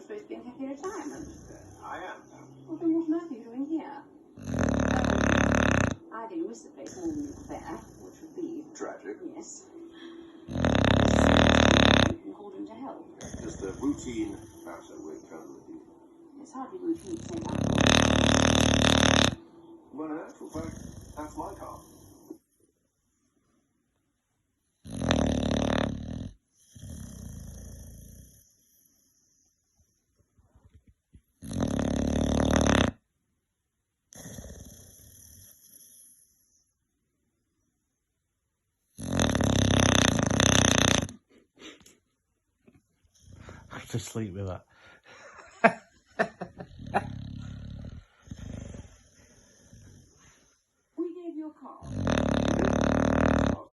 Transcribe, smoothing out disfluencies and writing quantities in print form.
supposed to be in cafe retirement. I am. Well, then what on earth are you doing here? I do miss the place more than you compare, which would be... Tragic. Yes. And called him to help. Just a routine matter with Colonel Lee. It's hardly routine to say that. Well, in actual fact, that's my car. I have to sleep with that.